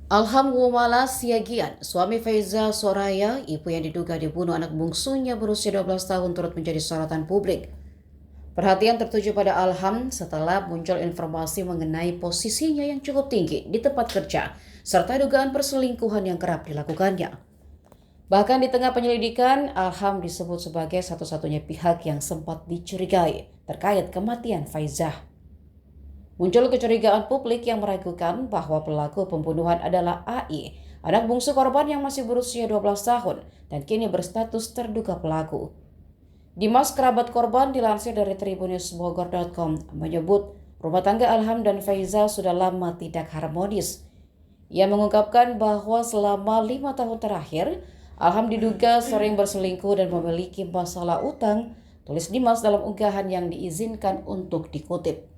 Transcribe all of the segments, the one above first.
Alham Wumala Siagian, suami Faiza Soraya, ibu yang diduga dibunuh anak bungsunya berusia 12 tahun turut menjadi sorotan publik. Perhatian tertuju pada Alham setelah muncul informasi mengenai posisinya yang cukup tinggi di tempat kerja, serta dugaan perselingkuhan yang kerap dilakukannya. Bahkan di tengah penyelidikan, Alham disebut sebagai satu-satunya pihak yang sempat dicurigai terkait kematian Faizah. Muncul kecurigaan publik yang meragukan bahwa pelaku pembunuhan adalah AI, anak bungsu korban yang masih berusia 12 tahun dan kini berstatus terduga pelaku. Dimas, kerabat korban, dilansir dari tribunnews.bogor.com, menyebut rumah tangga Alham dan Faiza sudah lama tidak harmonis. Ia mengungkapkan bahwa selama 5 tahun terakhir, Alham diduga sering berselingkuh dan memiliki masalah utang, tulis Dimas dalam unggahan yang diizinkan untuk dikutip.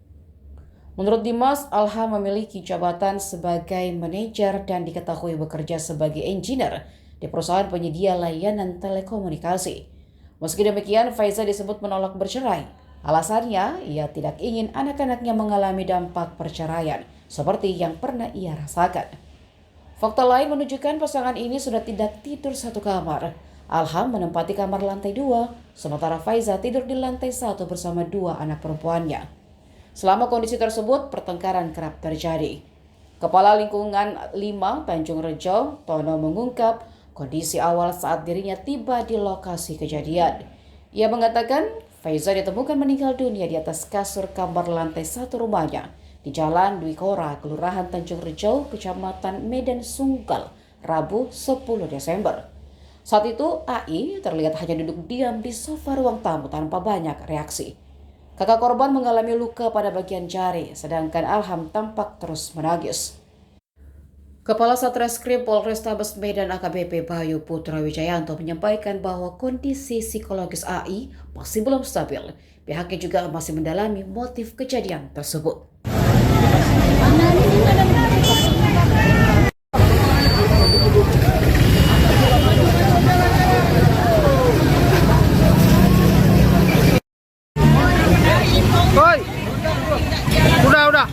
Menurut Dimas, Alham memiliki jabatan sebagai manajer dan diketahui bekerja sebagai engineer di perusahaan penyedia layanan telekomunikasi. Meski demikian, Faiza disebut menolak bercerai. Alasannya, ia tidak ingin anak-anaknya mengalami dampak perceraian seperti yang pernah ia rasakan. Fakta lain menunjukkan pasangan ini sudah tidak tidur satu kamar. Alham menempati kamar lantai 2, sementara Faiza tidur di lantai 1 bersama 2 anak perempuannya. Selama kondisi tersebut, pertengkaran kerap terjadi. Kepala Lingkungan 5 Tanjung Rejo, Tono, mengungkap kondisi awal saat dirinya tiba di lokasi kejadian. Ia mengatakan Faiza ditemukan meninggal dunia di atas kasur kamar lantai 1 rumahnya di Jalan Dwi Kora, Kelurahan Tanjung Rejo, Kecamatan Medan Sunggal, Rabu 10 Desember. Saat itu, AI terlihat hanya duduk diam di sofa ruang tamu tanpa banyak reaksi. Kakak korban mengalami luka pada bagian jari, sedangkan Alham tampak terus menangis. Kepala Satreskrim Polrestabes Medan AKBP Bayu Putra Wijayanto menyampaikan bahwa kondisi psikologis AI masih belum stabil. Pihaknya juga masih mendalami motif kejadian tersebut. Woi, udah.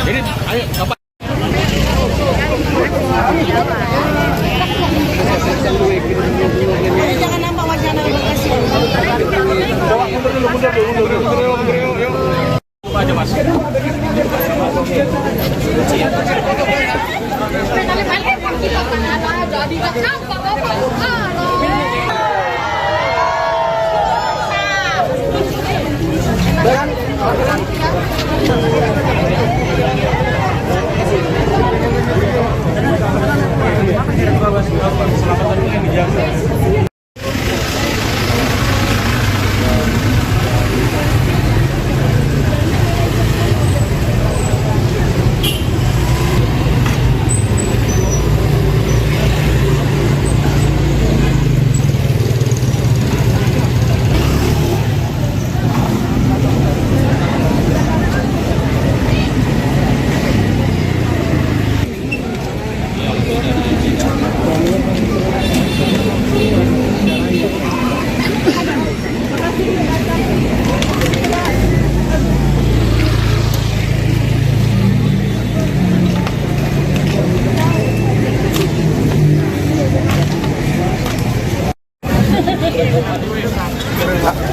Ini, ayo, bapak. Jangan nampak wacana lokasi. Mundur. Apa aja, Mas?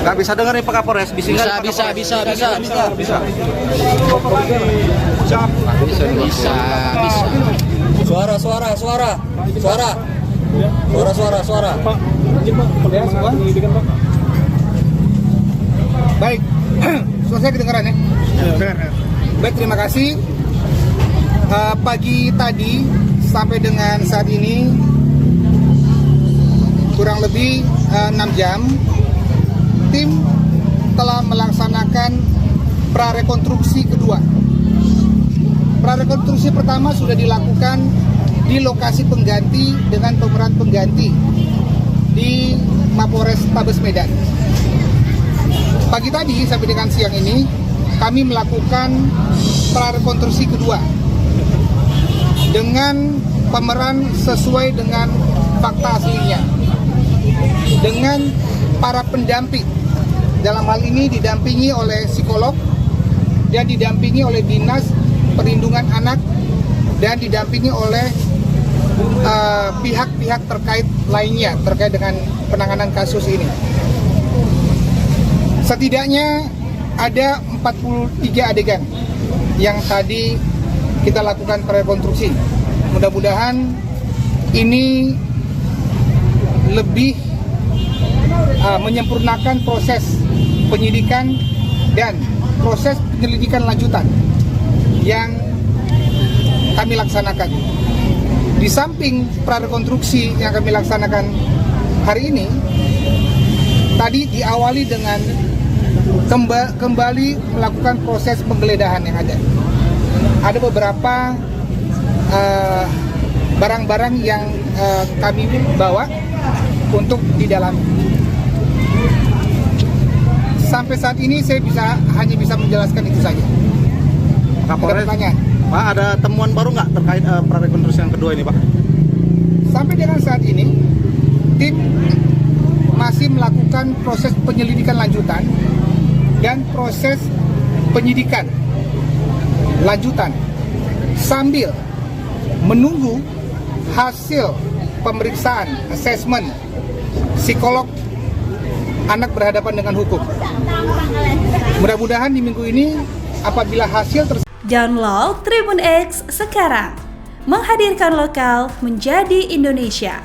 Gak bisa dengar nih Pak Kapolres, Bisa. Suara. Baik, selesai kedengaran ya? Dengar. Baik, terima kasih. Pagi tadi sampai dengan saat ini kurang lebih 6 jam, tim telah melaksanakan prarekonstruksi kedua. Prarekonstruksi pertama sudah dilakukan di lokasi pengganti dengan pemeran pengganti di Mapores Tabes Medan. Pagi tadi sampai dengan siang ini kami melakukan prarekonstruksi kedua dengan pemeran sesuai dengan fakta aslinya, dengan para pendamping. Dalam hal ini didampingi oleh psikolog dan didampingi oleh Dinas Perlindungan Anak dan didampingi oleh pihak-pihak terkait lainnya terkait dengan penanganan kasus ini. Setidaknya ada 43 adegan yang tadi kita lakukan rekonstruksi. Mudah-mudahan ini lebih menyempurnakan proses penyidikan dan proses penyelidikan lanjutan yang kami laksanakan. Di samping prarekonstruksi yang kami laksanakan hari ini, tadi diawali dengan kembali melakukan proses penggeledahan yang ada. Ada beberapa barang-barang yang kami bawa untuk didalami. Sampai saat ini saya hanya bisa menjelaskan itu saja. Kapolres, Pak, ada temuan baru nggak terkait prarekonstruksi yang kedua ini, Pak? Sampai dengan saat ini, tim masih melakukan proses penyelidikan lanjutan dan proses penyidikan lanjutan sambil menunggu hasil pemeriksaan asesmen psikolog anak berhadapan dengan hukum. Mudah-mudahan di minggu ini apabila hasil Download Tribun X sekarang, menghadirkan lokal menjadi Indonesia.